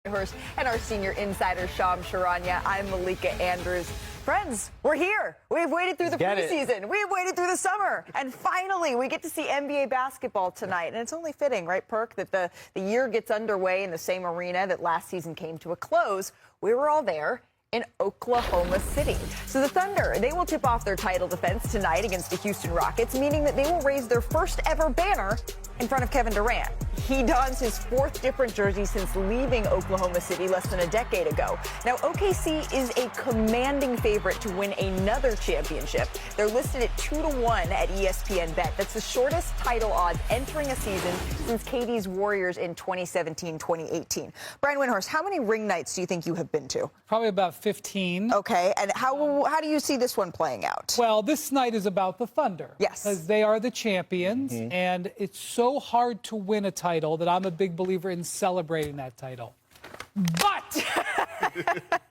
And our senior insider, Sham Charania. I'm Malika Andrews. Friends, we're here. We've waited through the preseason. We've waited through the summer. And finally, we get to see NBA basketball tonight. And it's only fitting, right, Perk, that the year gets underway in the same arena that last season came to a close. We were all there in Oklahoma City. So the Thunder, they will tip off their title defense tonight against the Houston Rockets, meaning that they will raise their first ever banner in front of Kevin Durant. He dons his fourth different jersey since leaving Oklahoma City less than a decade ago. Now, OKC is a commanding favorite to win another championship. They're listed at 2-1 at ESPN Bet. That's the shortest title odds entering a season since KD's Warriors in 2017-2018. Brian Windhorst, how many ring nights do you think you have been to? Probably about 15. Okay, and how do you see this one playing out? Well, this night is about the Thunder. Yes. Because they are the champions, and it's so hard to win a title that I'm a big believer in celebrating that title. But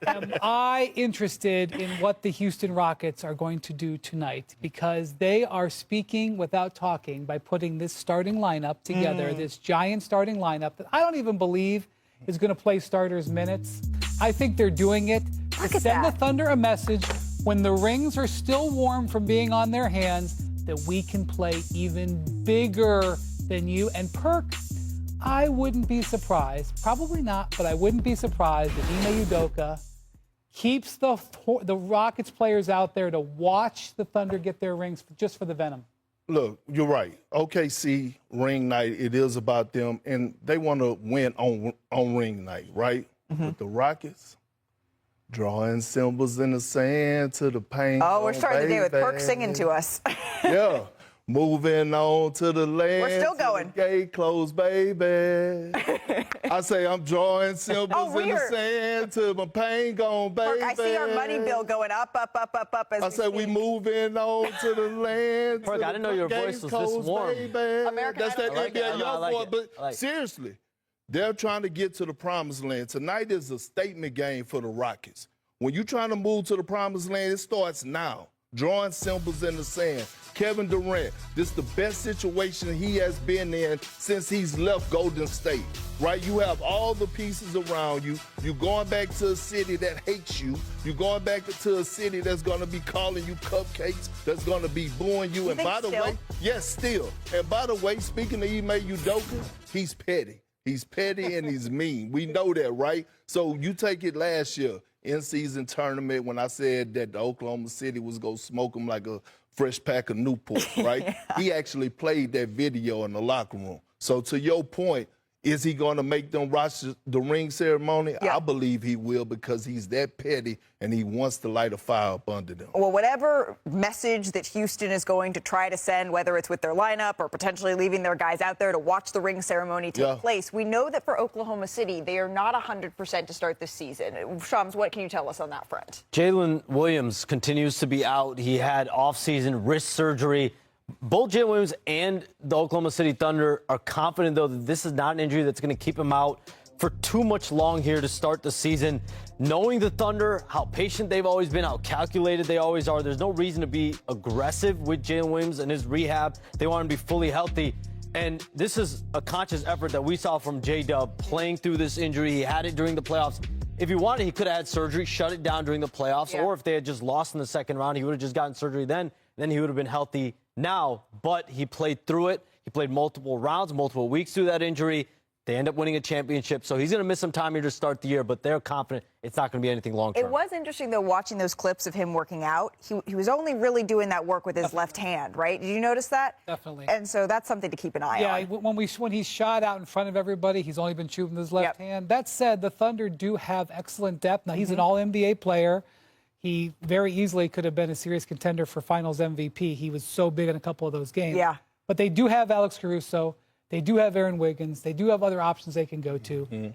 am I interested in what the Houston Rockets are going to do tonight? Because they are speaking without talking by putting this starting lineup together, this giant starting lineup that I don't even believe is going to play starters minutes. I think they're doing it to send the Thunder a message when the rings are still warm from being on their hands that we can play even bigger than you. And Perk, I wouldn't be surprised, probably not, but I wouldn't be surprised if Ime Udoka keeps the Rockets players out there to watch the Thunder get their rings just for the venom. Look, you're right. OKC ring night, it is about them, and they want to win on ring night, right? With the Rockets, drawing symbols in the sand to the paint. Oh, we're starting the day with Perk singing to us. Yeah. Moving on to the land. We're still going. Gate closed, baby. I say I'm drawing symbols in the sand till my pain gone, baby. Perk, I see our money bill going up as I say we moving on to the land. Perk, I didn't know your voice was this warm. America, that's that NBA young boy. But seriously, they're trying to get to the promised land. Tonight is a statement game for the Rockets. When you're trying to move to the promised land, it starts now. Drawing symbols in the sand. Kevin Durant, this is the best situation he has been in since he's left Golden State, right? You have all the pieces around you. You're going back to a city that hates you. You're going back to a city that's going to be calling you cupcakes, that's going to be booing you. And by the way, yes, still. And by the way, speaking of Ime Udoka, he's petty. He's petty and he's mean. We know that, right? So you take it last year, in-season tournament, when I said that the Oklahoma City was going to smoke him like a fresh pack of Newport, right? He actually played that video in the locker room. So to your point, is he going to make them watch the ring ceremony? I believe he will, because he's that petty and he wants to light a fire up under them. Well, whatever message that Houston is going to try to send, whether it's with their lineup or potentially leaving their guys out there to watch the ring ceremony take place, we know that for Oklahoma City, they are not 100% to start this season. Shams, what can you tell us on that front? Jalen Williams continues to be out. He had off-season wrist surgery. Both Jalen Williams and the Oklahoma City Thunder are confident, though, that this is not an injury that's going to keep him out for too much long here to start the season. Knowing the Thunder, how patient they've always been, how calculated they always are, there's no reason to be aggressive with Jalen Williams and his rehab. They want him to be fully healthy. And this is a conscious effort that we saw from J-Dub playing through this injury. He had it during the playoffs. If he wanted, he could have had surgery, shut it down during the playoffs, or if they had just lost in the second round, he would have just gotten surgery then he would have been healthy now. But he played through it. He played multiple rounds, multiple weeks through that injury. They end up winning a championship. So he's going to miss some time here to start the year, but they're confident it's not going to be anything long-term. It was interesting, though, watching those clips of him working out. He was only really doing that work with his left hand, right? Did you notice that? Definitely. And so that's something to keep an eye on. Yeah, when he's shot out in front of everybody, he's only been shooting with his left hand. That said, the Thunder do have excellent depth. Now, he's an all-NBA player. He very easily could have been a serious contender for Finals MVP. He was so big in a couple of those games. Yeah. But they do have Alex Caruso. They do have Aaron Wiggins. They do have other options they can go to.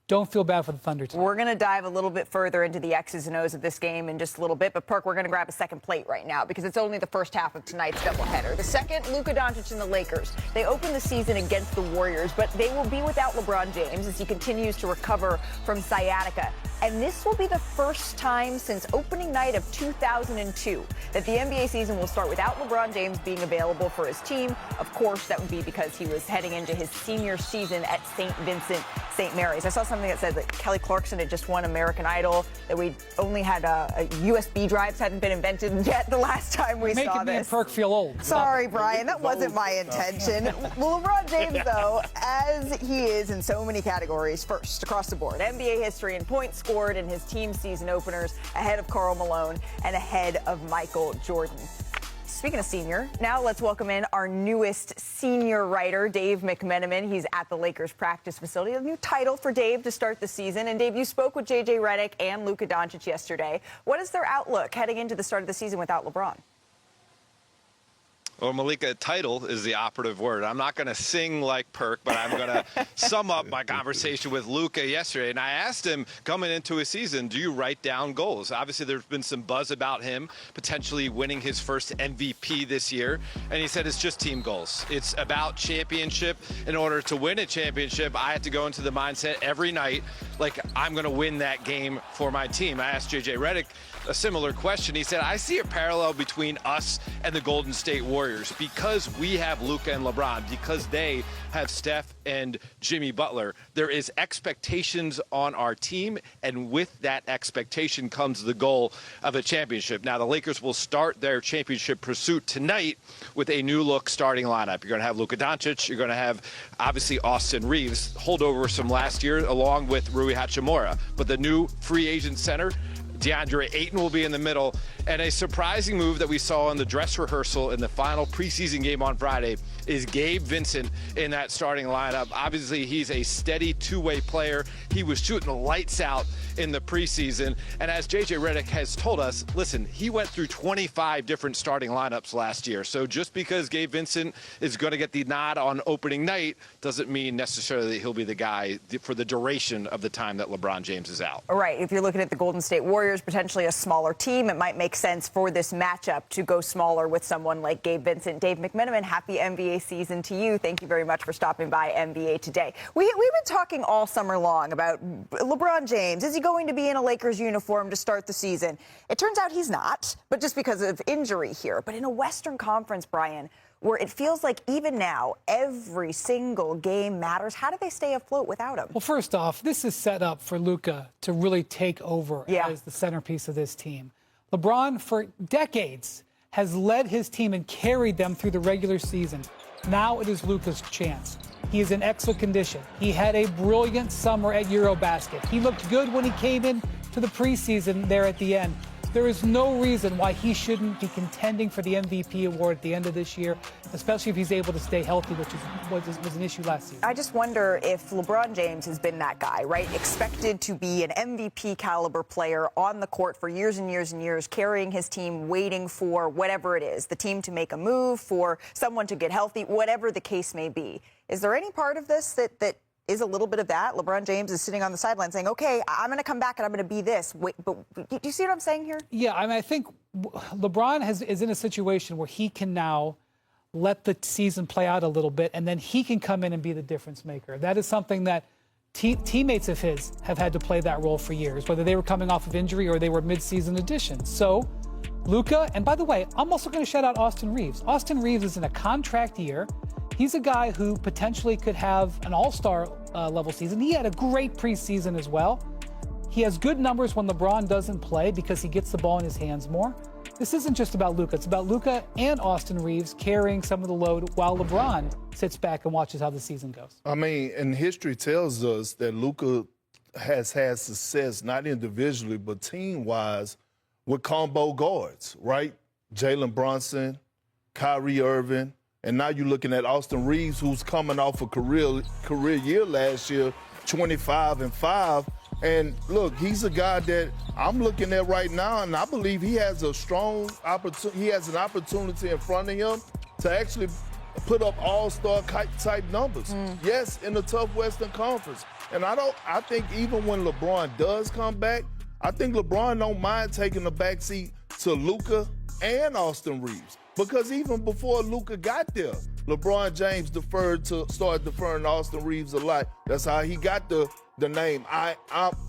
Don't feel bad for the Thunder tonight. We're going to dive a little bit further into the X's and O's of this game in just a little bit. But, Perk, we're going to grab a second plate right now because it's only the first half of tonight's doubleheader. The second, Luka Doncic and the Lakers. They open the season against the Warriors, but they will be without LeBron James as he continues to recover from sciatica. And this will be the first time since opening night of 2002 that the NBA season will start without LeBron James being available for his team. Of course, that would be because he was heading into his senior season at St. Vincent St. Mary's. I saw something that said that Kelly Clarkson had just won American Idol, that we only had USB drives hadn't been invented yet the last time we saw this. Making me and Perk feel old. Sorry, Brian, that wasn't my intention. Well, LeBron James, though, as he is in so many categories, first across the board, NBA history in points scored in his team's season openers, ahead of Karl Malone and ahead of Michael Jordan. Speaking of senior, now let's welcome in our newest senior writer, Dave McMenamin. He's at the Lakers practice facility. A new title for Dave to start the season. And Dave, you spoke with J.J. Redick and Luka Doncic yesterday. What is their outlook heading into the start of the season without LeBron? Well, Malika, title is the operative word. I'm not going to sing like Perk, but I'm going to sum up my conversation with Luka yesterday. And I asked him, coming into his season, do you write down goals? Obviously, there's been some buzz about him potentially winning his first MVP this year. And he said it's just team goals. It's about championship. In order to win a championship, I have to go into the mindset every night like I'm going to win that game for my team. I asked J.J. Redick a similar question. He said, I see a parallel between us and the Golden State Warriors because we have Luka and LeBron, because they have Steph and Jimmy Butler. There is expectations on our team, and with that expectation comes the goal of a championship. Now, the Lakers will start their championship pursuit tonight with a new look starting lineup. You're going to have Luka Doncic. You're going to have, obviously, Austin Reeves, holdovers from last year, along with Rui Hachimura. But the new free agent center, DeAndre Ayton, will be in the middle. And a surprising move that we saw in the dress rehearsal in the final preseason game on Friday is Gabe Vincent in that starting lineup. Obviously, he's a steady two-way player. He was shooting the lights out in the preseason. And as J.J. Redick has told us, listen, he went through 25 different starting lineups last year. So just because Gabe Vincent is going to get the nod on opening night doesn't mean necessarily that he'll be the guy for the duration of the time that LeBron James is out. All right. If you're looking at the Golden State Warriors, potentially a smaller team, it might make sense for this matchup to go smaller with someone like Gabe Vincent. Dave McMenamin, happy NBA season to you. Thank you very much for stopping by NBA Today. We've been talking all summer long about LeBron James. Is he going to be in a Lakers uniform to start the season? It turns out he's not, but just because of injury here. But in a Western Conference, Brian, where it feels like even now every single game matters, how do they stay afloat without him? Well, first off, this is set up for Luka to really take over as the centerpiece of this team. LeBron, for decades, has led his team and carried them through the regular season. Now it is Luka's chance. He is in excellent condition. He had a brilliant summer at Eurobasket. He looked good when he came in to the preseason there at the end. There is no reason why he shouldn't be contending for the MVP award at the end of this year, especially if he's able to stay healthy, which was an issue last season. I just wonder if LeBron James has been that guy, right? Expected to be an MVP caliber player on the court for years and years and years, carrying his team, waiting for whatever it is, the team to make a move, for someone to get healthy, whatever the case may be. Is there any part of this that is a little bit of that? LeBron James is sitting on the sideline saying, okay, I'm going to come back and I'm going to be this. Wait, but do you see what I'm saying here? Yeah, I mean, I think LeBron is in a situation where he can now let the season play out a little bit, and then he can come in and be the difference maker. That is something that teammates of his have had to play that role for years, whether they were coming off of injury or they were mid-season additions. So Luka, and by the way, I'm also going to shout out Austin Reeves. Austin Reeves is in a contract year. He's a guy who potentially could have an all-star level season. He had a great preseason as well. He has good numbers when LeBron doesn't play because he gets the ball in his hands more. This isn't just about Luka. It's about Luka and Austin Reeves carrying some of the load while LeBron sits back and watches how the season goes. I mean, and history tells us that Luka has had success, not individually, but team-wise, with combo guards, right? Jalen Brunson, Kyrie Irving, and now you're looking at Austin Reeves, who's coming off a career year last year, 25-5. And look, he's a guy that I'm looking at right now, and I believe he has a strong opportunity. He has an opportunity in front of him to actually put up all-star type numbers. Yes, in the tough Western Conference. And I think even when LeBron does come back, I think LeBron don't mind taking the backseat to Luka and Austin Reeves. Because even before Luka got there, LeBron James started deferring to Austin Reeves a lot. That's how he got the the name. I'm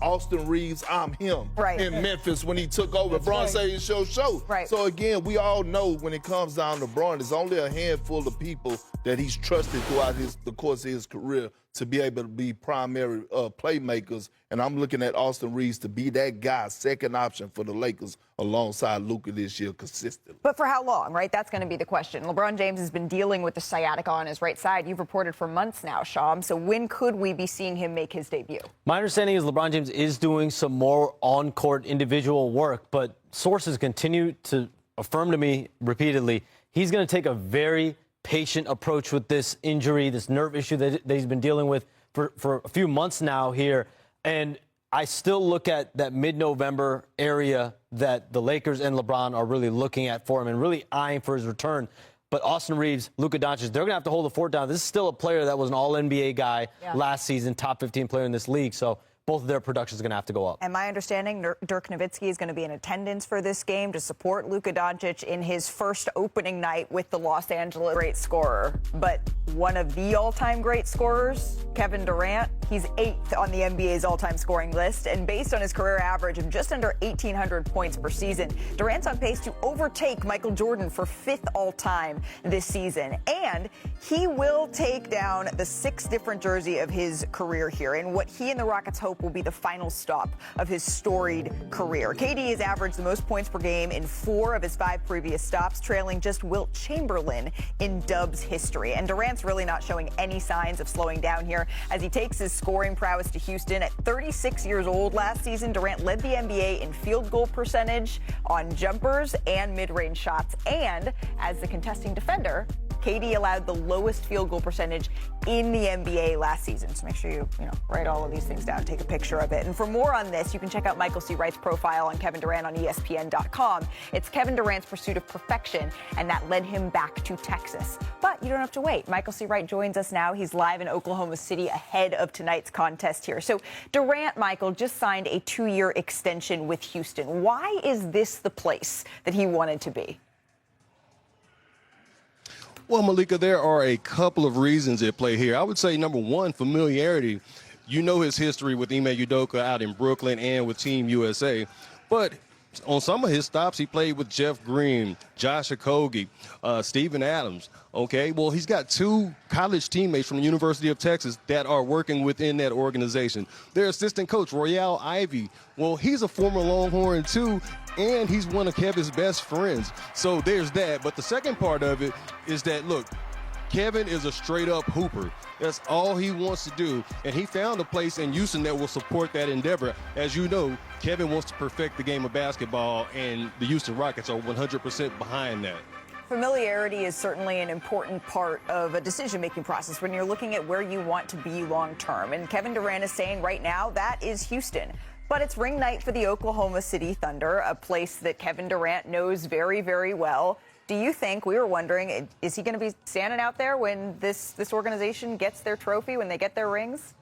Austin Reeves, I'm him Right. in Memphis when he took over. LeBron said it's your show. Right. So again, we all know when it comes down to LeBron, there's only a handful of people that he's trusted throughout the course of his career to be able to be primary playmakers. And I'm looking at Austin Reeves to be that guy, second option for the Lakers alongside Luka this year consistently. But for how long, right? That's going to be the question. LeBron James has been dealing with the sciatica on his right side. You've reported for months now, Sham. So when could we be seeing him make his debut? My understanding is LeBron James is doing some more on-court individual work, but sources continue to affirm to me repeatedly he's going to take a very patient approach with this injury, this nerve issue that he's been dealing with for a few months now here. And I still look at that mid-November area that the Lakers and LeBron are really looking at for him and really eyeing for his return. But Austin Reeves, Luka Doncic, they're going to have to hold the fort down. This is still a player that was an all-NBA guy last season, top 15 player in this league. So both of their productions are going to have to go up. And my understanding, Dirk Nowitzki is going to be in attendance for this game to support Luka Doncic in his first opening night with the Los Angeles great scorer. But one of the all-time great scorers, Kevin Durant, he's 8th on the NBA's all-time scoring list. And based on his career average of just under 1,800 points per season, Durant's on pace to overtake Michael Jordan for 5th all-time this season. And he will take down the 6th different jersey of his career here in what he and the Rockets hope will be the final stop of his storied career. KD has averaged the most points per game in 4 of his 5 previous stops, trailing just Wilt Chamberlain in Dubs history. And Durant's really not showing any signs of slowing down here as he takes his scoring prowess to Houston. At 36 years old last season, Durant led the NBA in field goal percentage, on jumpers, and mid-range shots. And as the contesting defender, KD allowed the lowest field goal percentage in the NBA last season. So make sure you write all of these things down, take a picture of it. And for more on this, you can check out Michael C. Wright's profile on Kevin Durant on ESPN.com. It's Kevin Durant's pursuit of perfection, and that led him back to Texas. But you don't have to wait. Michael C. Wright joins us now. He's live in Oklahoma City ahead of tonight's contest here. So Durant, Michael, just signed a 2-year extension with Houston. Why is this the place that he wanted to be? Well, Malika, there are a couple of reasons at play here. I would say, number one, familiarity. You know his history with Ime Udoka out in Brooklyn and with Team USA. But on some of his stops, he played with Jeff Green, Josh Okogie, Steven Adams. Okay, well, he's got 2 college teammates from the University of Texas that are working within that organization. Their assistant coach, Royale Ivey, well, he's a former Longhorn, too, and he's one of Kevin's best friends. So there's that. But the second part of it is that, look, Kevin is a straight-up hooper. That's all he wants to do, and he found a place in Houston that will support that endeavor. As you know, Kevin wants to perfect the game of basketball, and the Houston Rockets are 100% behind that. Familiarity is certainly an important part of a decision-making process when you're looking at where you want to be long-term. And Kevin Durant is saying right now that is Houston. But it's ring night for the Oklahoma City Thunder, a place that Kevin Durant knows very, very well. Do you think, we were wondering, is he going to be standing out there when this organization gets their trophy, when they get their rings?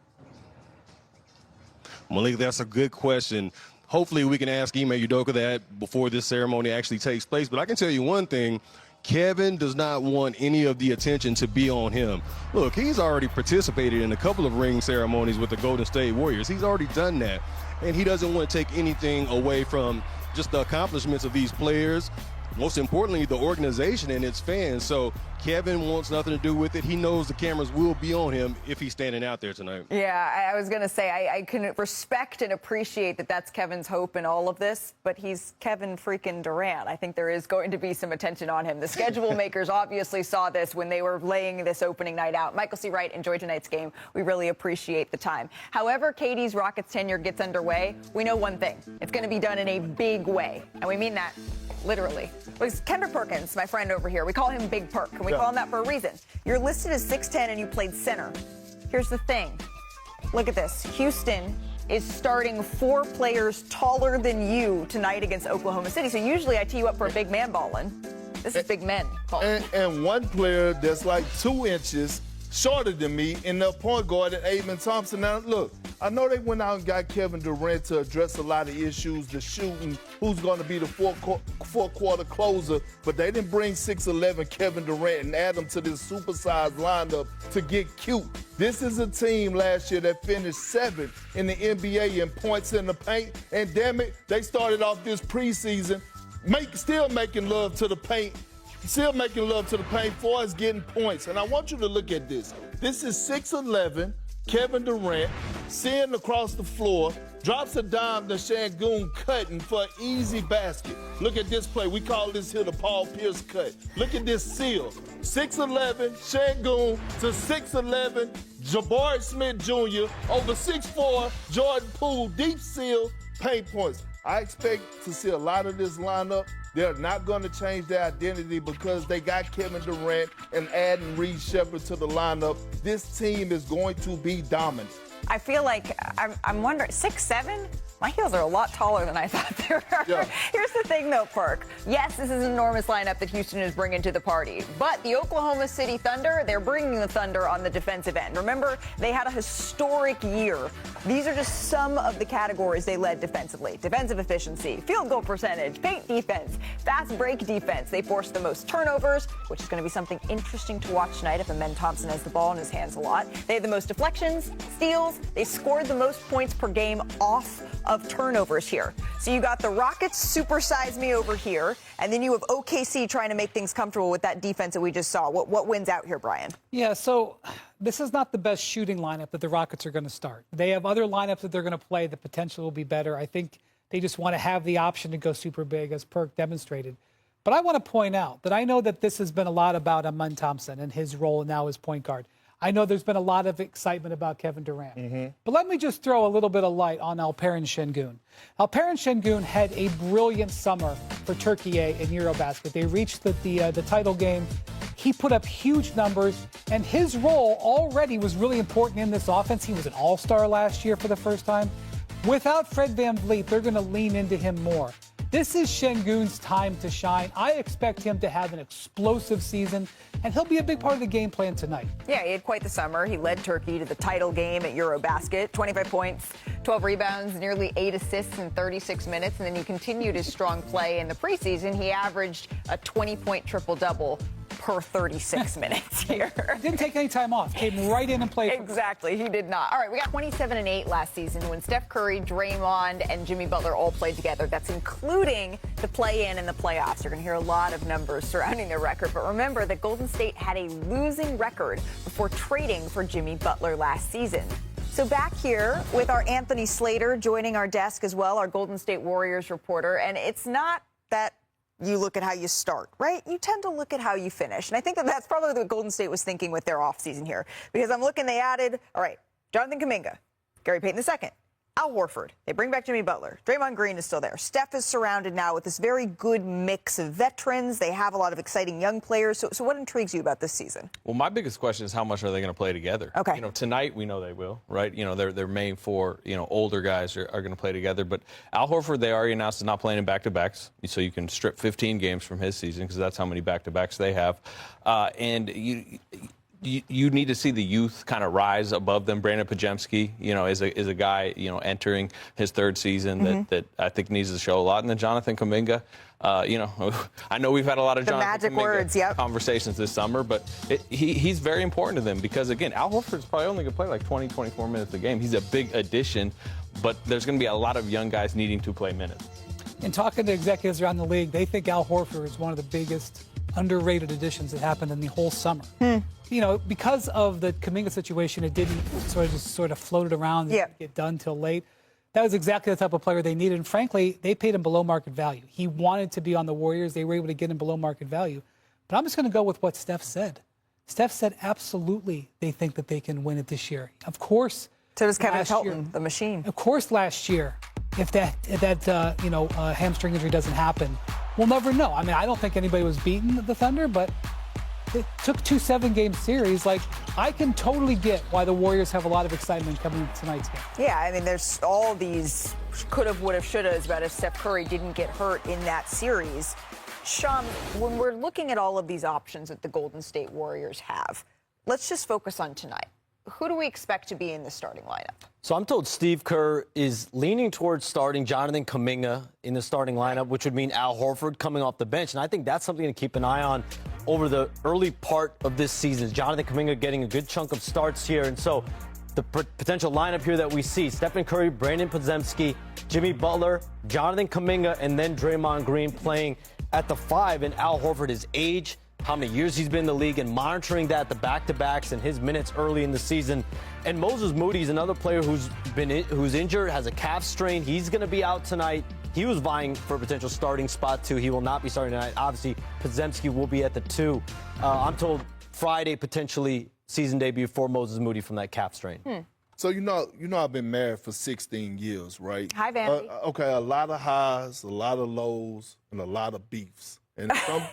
Malik, that's a good question. Hopefully we can ask Ime Udoka that before this ceremony actually takes place. But I can tell you one thing. Kevin does not want any of the attention to be on him. Look, he's already participated in a couple of ring ceremonies with the Golden State Warriors. He's already done that. And he doesn't want to take anything away from just the accomplishments of these players. Most importantly, the organization and its fans. So Kevin wants nothing to do with it. He knows the cameras will be on him if he's standing out there tonight. Yeah, I was going to say, I can respect and appreciate that that's Kevin's hope in all of this, but he's Kevin freaking Durant. I think there is going to be some attention on him. The schedule makers obviously saw this when they were laying this opening night out. Michael C. Wright, enjoy tonight's game. We really appreciate the time. However KD's Rockets tenure gets underway, we know one thing. It's going to be done in a big way, and we mean that literally. It's Kendrick Perkins, my friend over here. We call him Big Perk, and we call him that for a reason. You're listed as 6'10", and you played center. Here's the thing. Look at this. Houston is starting 4 players taller than you tonight against Oklahoma City. So usually I tee you up for a big man balling. This is big men balling. And one player that's like 2 inches shorter than me in the point guard at Amen Thompson. Now, look, I know they went out and got Kevin Durant to address a lot of issues, the shooting, who's going to be the fourth-quarter closer, but they didn't bring 6'11" Kevin Durant and add him to this supersized lineup to get cute. This is a team last year that finished 7th in the NBA in points in the paint, and damn it, they started off this preseason still making love to the paint. Still making love to the paint for us getting points. And I want you to look at this. This is 6'11", Kevin Durant, seeing across the floor, drops a dime to Şengün cutting for an easy basket. Look at this play. We call this here the Paul Pierce cut. Look at this seal. 6'11", Şengün to 6'11", Jabari Smith Jr. over 6'4", Jordan Poole, deep seal, paint points. I expect to see a lot of this lineup. They're not going to change their identity because they got Kevin Durant and adding Reed Shepherd to the lineup. This team is going to be dominant. I feel like I'm wondering, 6'7"? My heels are a lot taller than I thought they were. Yeah. Here's the thing, though, Perk. Yes, this is an enormous lineup that Houston is bringing to the party. But the Oklahoma City Thunder, they're bringing the Thunder on the defensive end. Remember, they had a historic year. These are just some of the categories they led defensively. Defensive efficiency, field goal percentage, paint defense, fast break defense. They forced the most turnovers, which is going to be something interesting to watch tonight if Amen Thompson has the ball in his hands a lot. They had the most deflections, steals. They scored the most points per game off of turnovers here. So you got the Rockets supersize me over here, and then you have OKC trying to make things comfortable with that defense that we just saw. What wins out here, Brian? Yeah, so this is not the best shooting lineup that the Rockets are going to start. They have other lineups that they're going to play. The potential will be better. I think they just want to have the option to go super big, as Perk demonstrated. But I want to point out that I know that this has been a lot about Amen Thompson and his role now as point guard. I know there's been a lot of excitement about Kevin Durant. But let me just throw a little bit of light on Alperen Şengün. Alperen Şengün had a brilliant summer for Turkey in Eurobasket. They reached the title game. He put up huge numbers, and his role already was really important in this offense. He was an all-star last year for the first time. Without Fred VanVleet, they're going to lean into him more. This is Şengün's time to shine. I expect him to have an explosive season, and he'll be a big part of the game plan tonight. Yeah, he had quite the summer. He led Turkey to the title game at Eurobasket. 25 points, 12 rebounds, nearly 8 assists in 36 minutes. And then he continued his strong play in the preseason. He averaged a 20-point triple-double per 36 minutes here. Didn't take any time off. Came right in and played. Exactly, he did not. All right, we got 27-8 last season when Steph Curry, Draymond, and Jimmy Butler all played together. That's including the play-in and the playoffs. You're going to hear a lot of numbers surrounding their record. But remember that Golden State had a losing record before trading for Jimmy Butler last season. So back here with our Anthony Slater joining our desk as well, our Golden State Warriors reporter. And it's not that you look at how you start, right? You tend to look at how you finish. And I think that that's probably what Golden State was thinking with their offseason here. Because I'm looking, they added, all right, Jonathan Kuminga, Gary Payton II, Al Horford. They bring back Jimmy Butler. Draymond Green is still there. Steph is surrounded now with this very good mix of veterans. They have a lot of exciting young players. So what intrigues you about this season? Well, my biggest question is how much are they going to play together? Okay. You know, tonight we know they will, right? You know, their main four, you know, older guys are going to play together. But Al Horford, they already announced, is not playing in back-to-backs. So you can strip 15 games from his season because that's how many back-to-backs they have. And you need to see the youth kind of rise above them. Brandon Podziemski, you know, is a guy, you know, entering his third season that I think needs to show a lot. And then Jonathan Kuminga, you know, I know we've had a lot of Jonathan Kuminga conversations this summer, but he's very important to them because, again, Al Horford's probably only going to play like 20, 24 minutes a game. He's a big addition, but there's going to be a lot of young guys needing to play minutes. In talking to executives around the league, they think Al Horford is one of the biggest underrated additions that happened in the whole summer. You know, because of the Kuminga situation, it didn't sort of floated around and didn't get done till late. That was exactly the type of player they needed. And frankly, they paid him below market value. He wanted to be on the Warriors. They were able to get him below market value. But I'm just going to go with what Steph said. Steph said absolutely they think that they can win it this year. Of course. So does Kevin Pelton, the machine. Of course, last year, if that hamstring injury doesn't happen, we'll never know. I mean, I don't think anybody was beating the Thunder, but it took 2 7-game series. Like, I can totally get why the Warriors have a lot of excitement coming into tonight's game. Yeah, I mean, there's all these could-have, would-have, should-haves about if Steph Curry didn't get hurt in that series. Sean, when we're looking at all of these options that the Golden State Warriors have, let's just focus on tonight. who do we expect to be in the starting lineup? So I'm told Steve Kerr is leaning towards starting Jonathan Kuminga in the starting lineup, which would mean Al Horford coming off the bench. And I think that's something to keep an eye on over the early part of this season. Jonathan Kuminga getting a good chunk of starts here. And so the potential lineup here that we see, Stephen Curry, Brandon Podziemski, Jimmy Butler, Jonathan Kuminga, and then Draymond Green playing at the 5. And Al Horford, his age, how many years he's been in the league, and monitoring that, the back-to-backs and his minutes early in the season. And Moses Moody is another player who's injured, has a calf strain. He's going to be out tonight. He was vying for a potential starting spot, too. He will not be starting tonight. Obviously, Podziemski will be at the 2. I'm told Friday, potentially season debut for Moses Moody from that calf strain. So, you know, I've been married for 16 years, right? Hi, Vandy. Okay, a lot of highs, a lot of lows, and a lot of beefs. And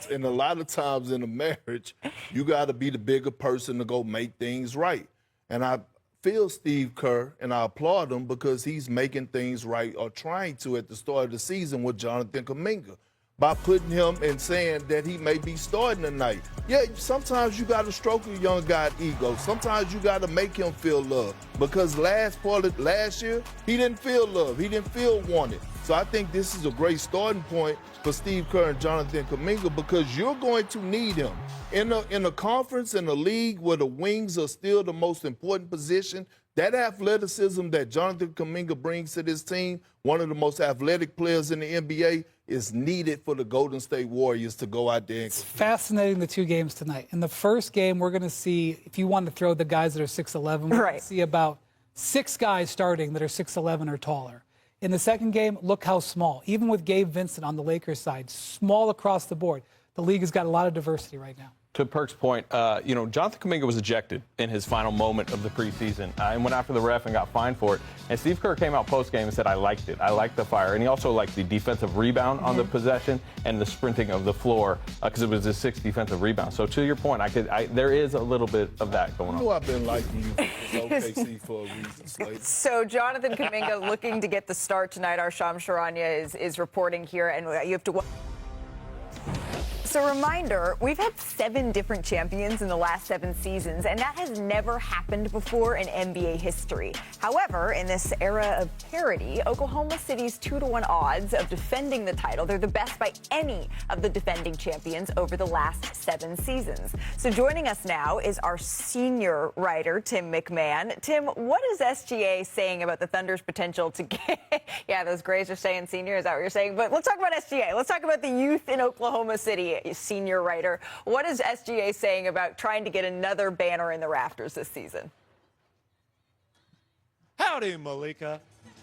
and a lot of times in a marriage, you got to be the bigger person to go make things right. And I feel Steve Kerr, and I applaud him because he's making things right, or trying to, at the start of the season with Jonathan Kuminga, by putting him and saying that he may be starting tonight. Yeah, sometimes you got to stroke a young guy's ego. Sometimes you got to make him feel love, because last year, he didn't feel love. He didn't feel wanted. So I think this is a great starting point for Steve Kerr and Jonathan Kuminga, because you're going to need him. In a conference, in a league where the wings are still the most important position, that athleticism that Jonathan Kuminga brings to this team, one of the most athletic players in the NBA, is needed for the Golden State Warriors to go out there. It's fascinating, the 2 games tonight. In the first game, we're going to see, if you want to throw the guys that are 6'11", we're going to see about 6 guys starting that are 6'11" or taller. In the second game, look how small. Even with Gabe Vincent on the Lakers side, small across the board. The league has got a lot of diversity right now. To Perk's point, Jonathan Kuminga was ejected in his final moment of the preseason and went after the ref and got fined for it. And Steve Kerr came out post-game and said, I liked it. I liked the fire. And he also liked the defensive rebound on the possession and the sprinting of the floor, because it was his 6th defensive rebound. So to your point, there is a little bit of that going on. I know I've been liking you for OKC for a reason, Slade. So Jonathan Kuminga looking to get the start tonight. Our Sham Charania is reporting here, and you have to... So reminder, we've had 7 different champions in the last 7 seasons, and that has never happened before in NBA history. However, in this era of parity, Oklahoma City's 2-to-1 odds of defending the title, they're the best by any of the defending champions over the last 7 seasons. So joining us now is our senior writer, Tim McMahon. Tim, what is SGA saying about the Thunder's potential to get... Yeah, those Grays are saying senior, is that what you're saying? But let's talk about SGA. Let's talk about the youth in Oklahoma City. Senior writer. What is SGA saying about trying to get another banner in the rafters this season? Howdy, Malika.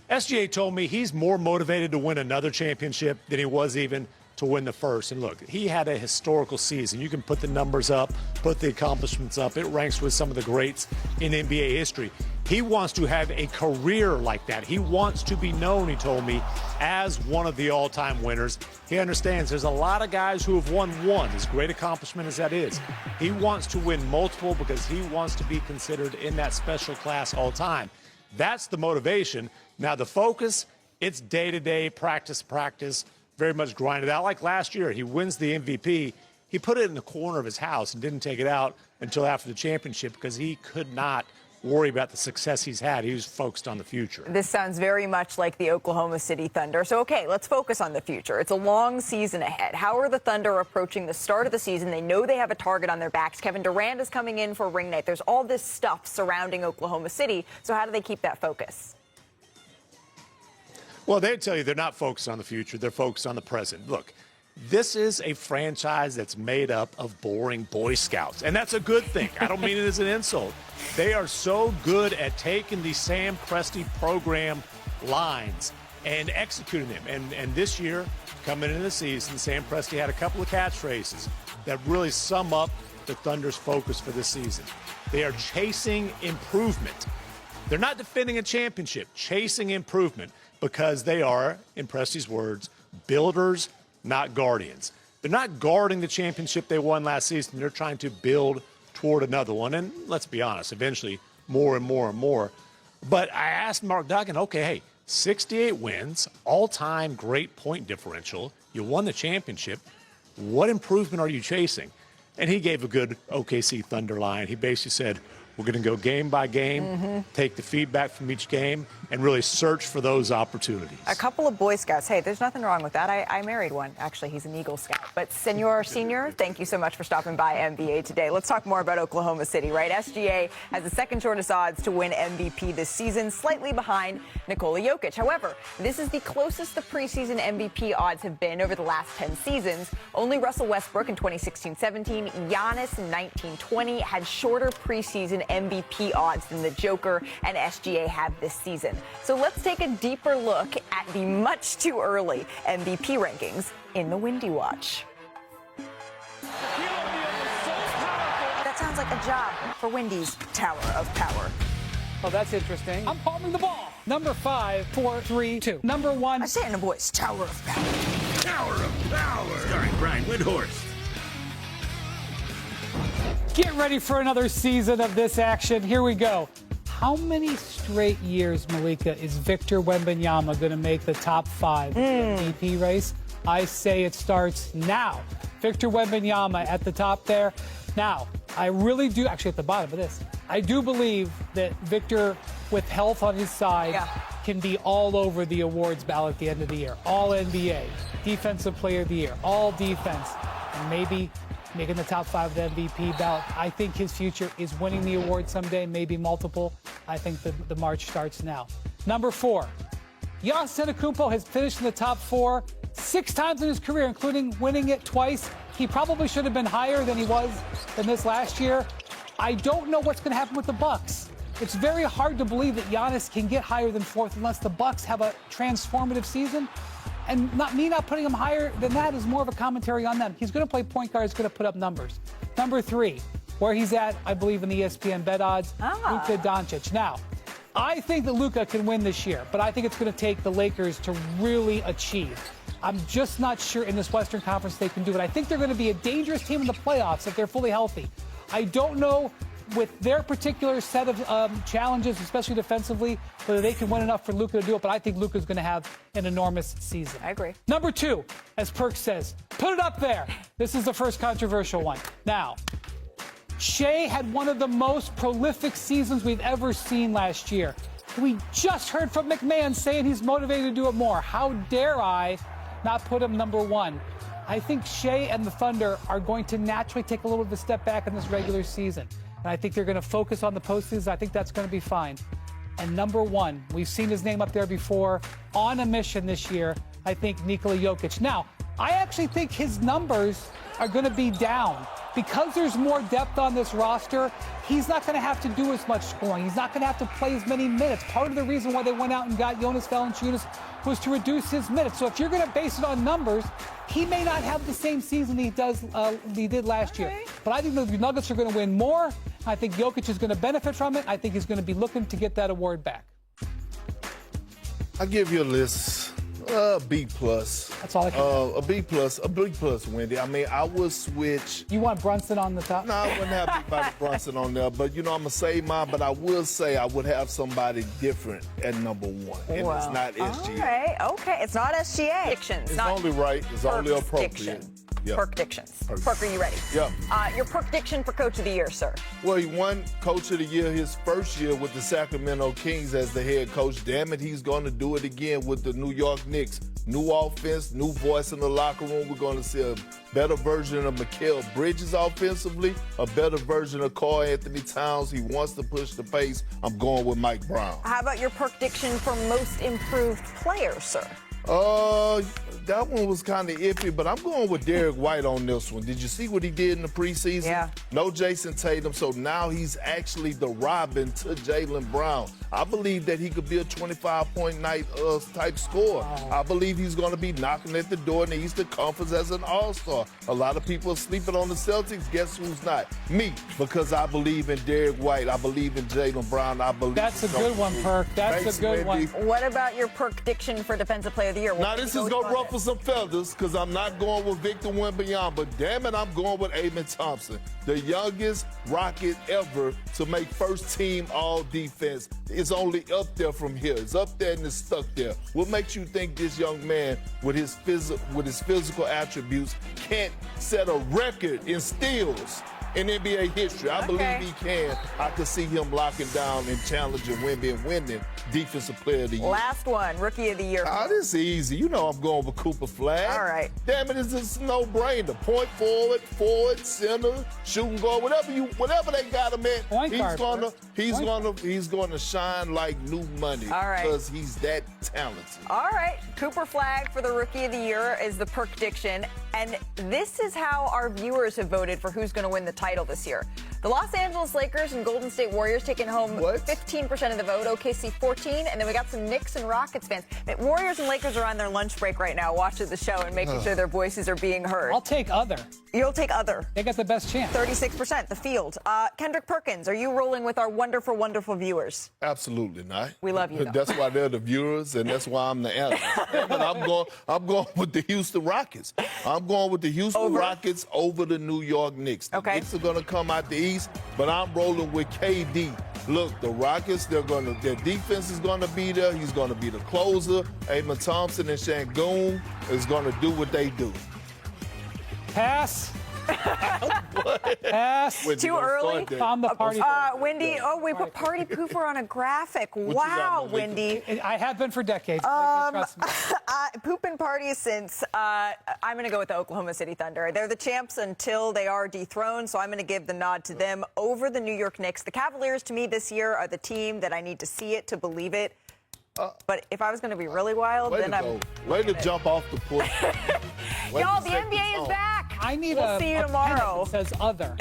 SGA told me he's more motivated to win another championship than he was even to win the first. And look, he had a historical season. You can put the numbers up, put the accomplishments up. It ranks with some of the greats in NBA history. He wants to have a career like that. He wants to be known, he told me, as one of the all-time winners. He understands there's a lot of guys who have won one, as great accomplishment as that is. He wants to win multiple because he wants to be considered in that special class all time. That's the motivation. Now the focus, it's day-to-day, practice, very much grinded out. Like last year, he wins the MVP. He put it in the corner of his house and didn't take it out until after the championship because he could not worry about the success he's had. He was focused on the future. This sounds very much like the Oklahoma City Thunder. So, okay, let's focus on the future. It's a long season ahead. How are the Thunder approaching the start of the season? They know they have a target on their backs. Kevin Durant is coming in for ring night. There's all this stuff surrounding Oklahoma City. So how do they keep that focus? Well, they tell you they're not focused on the future. They're focused on the present. Look, this is a franchise that's made up of boring Boy Scouts, and that's a good thing. I don't mean it as an insult. They are so good at taking the Sam Presti program lines and executing them. And this year, coming into the season, Sam Presti had a couple of catchphrases that really sum up the Thunder's focus for this season. They are chasing improvement. They're not defending a championship, chasing improvement, because they are, in Presti's words, builders, not guardians. They're not guarding the championship they won last season. They're trying to build toward another one. And let's be honest, eventually more and more and more. But I asked Mark Duggan, okay, hey, 68 wins, all-time great point differential. You won the championship. What improvement are you chasing? And he gave a good OKC Thunder line. He basically said, We're going to go game by game, take the feedback from each game, and really search for those opportunities. A couple of Boy Scouts. Hey, there's nothing wrong with that. I married one. Actually, he's an Eagle Scout. But Senor Senior, thank you so much for stopping by NBA today. Let's talk more about Oklahoma City, right? SGA has the second shortest odds to win MVP this season, slightly behind Nikola Jokic. However, this is the closest the preseason MVP odds have been over the last 10 seasons. Only Russell Westbrook in 2016-17, Giannis in 19-20 had shorter preseason MVP odds than the Joker and SGA have this season. So let's take a deeper look at the much too early MVP rankings in the Windy Watch. That sounds like a job for Windy's Tower of Power. Oh, that's interesting. I'm palming the ball. Number 5, 4, 3, 2. Number 1. I say it in a voice, Tower of Power. Tower of Power, starring Brian Windhorst. Get ready for another season of this action. Here we go. How many straight years, Malika, is Victor Wembanyama going to make the top 5 in the MVP race? I say it starts now. Victor Wembanyama at the top there. Now, I really do, actually at the bottom of this, I do believe that Victor, with health on his side, can be all over the awards ballot at the end of the year. All NBA, Defensive Player of the Year, all defense, and maybe making the top 5 of the MVP ballot. I think his future is winning the award someday, maybe multiple. I think the march starts now. Number 4, Giannis Antetokounmpo has finished in the top 4 6 times in his career, including winning it twice. He probably should have been higher than he was in this last year. I don't know what's going to happen with the Bucks. It's very hard to believe that Giannis can get higher than 4th unless the Bucks have a transformative season. And not putting him higher than that is more of a commentary on them. He's going to play point guard. He's going to put up numbers. Number 3, where he's at, I believe, in the ESPN bet odds, Luka Doncic. Now, I think that Luka can win this year, but I think it's going to take the Lakers to really achieve. I'm just not sure in this Western Conference they can do it. I think they're going to be a dangerous team in the playoffs if they're fully healthy. I don't know with their particular set of challenges, especially defensively, whether they can win enough for Luka to do it, but I think Luka's going to have an enormous season. I agree. Number 2, as Perk says, put it up there. This is the first controversial one. Now, Shea had one of the most prolific seasons we've ever seen last year. We just heard from McMahon saying he's motivated to do it more. How dare I not put him number 1? I think Shea and the Thunder are going to naturally take a little bit of a step back in this regular season. And I think they're going to focus on the postseason. I think that's going to be fine. And number 1, we've seen his name up there before, on a mission this year, I think Nikola Jokic. Now, I actually think his numbers are going to be down. Because there's more depth on this roster, he's not going to have to do as much scoring. He's not going to have to play as many minutes. Part of the reason why they went out and got Jonas Valanciunas was to reduce his minutes. So if you're going to base it on numbers, he may not have the same season he did last year. But I think the Nuggets are going to win more. I think Jokic is going to benefit from it. I think he's going to be looking to get that award back. I give you a list. B plus. That's all I can A B plus, Wendy. I mean, I would switch. You want Brunson on the top? No, I wouldn't have anybody Brunson on there, but I'm gonna save mine. But I will say I would have somebody different at number 1, and it's not SGA. Okay, it's not SGA. Predictions. It's not only right. It's only Perk's appropriate. diction. Yeah. Perk dictions. Perk, are you ready? Yeah. Your Perk diction for Coach of the Year, sir. Well, he won Coach of the Year his first year with the Sacramento Kings as the head coach. Damn it, he's going to do it again with the New York Knicks. New offense, new voice in the locker room. We're going to see a better version of Mikal Bridges offensively, a better version of Karl Anthony Towns. He wants to push the pace. I'm going with Mike Brown. How about your Perk diction for most improved player, sir? That one was kind of iffy, but I'm going with Derek White on this one. Did you see what he did in the preseason? Yeah. No Jason Tatum, so now he's actually the Robin to Jaylen Brown. I believe that he could be a 25-point night type scorer. I believe he's going to be knocking at the door in the Eastern Conference as an all-star. A lot of people are sleeping on the Celtics. Guess who's not? Me, because I believe in Derek White. I believe in Jaylen Brown. I believe That's a good one, Perk. That's a good one. What about your Perk diction for Defensive Player of the Year? Now, this is going to ruffle some feathers because I'm not going with Victor Wembanyama, but damn it, I'm going with Amen Thompson, the youngest Rocket ever to make first team all defense. It's only up there from here. It's up there and it's stuck there. What makes you think this young man with his physical attributes can't set a record in steals in NBA history. I believe he can. I could see him locking down and challenging Wemby and winning Defensive Player of the Year. Last one, Rookie of the Year. Oh, this is easy. You know I'm going with Cooper Flag. All right. Damn it, it's just no-brainer. Point forward, center, shooting guard, whatever they got him at. Point guard, He's gonna shine like new money. All right. Because he's that talented. All right, Cooper Flag for the Rookie of the Year is the perk diction. And this is how our viewers have voted for who's going to win the title this year. The Los Angeles Lakers and Golden State Warriors taking home 15% of the vote, OKC 14, and then we got some Knicks and Rockets fans. Warriors and Lakers are on their lunch break right now watching the show and making sure their voices are being heard. I'll take other. You'll take other. They got the best chance. 36%, the field. Kendrick Perkins, are you rolling with our wonderful, wonderful viewers? Absolutely not. We love you, though. That's why they're the viewers, and that's why I'm the analyst. I'm going with the Houston Rockets. I'm going with the Houston Rockets over the New York Knicks. The Knicks are going to come out the East, but I'm rolling with KD. Look, the Rockets, their defense is going to be there. He's going to be the closer. Amon Thompson and Şengün is going to do what they do. Pass. Pass. Too early. On the party. Wendy, we put party pooper on a graphic. Wow, Wendy. I have been for decades. Trust me. Pooping parties since I'm going to go with the Oklahoma City Thunder. They're the champs until they are dethroned, so I'm going to give the nod to them over the New York Knicks. The Cavaliers, to me, this year are the team that I need to see it to believe it. But if I was going to be really wild, then I'm... Way to jump off the porch. Y'all, the NBA is back. I need we'll see you tomorrow. That says other.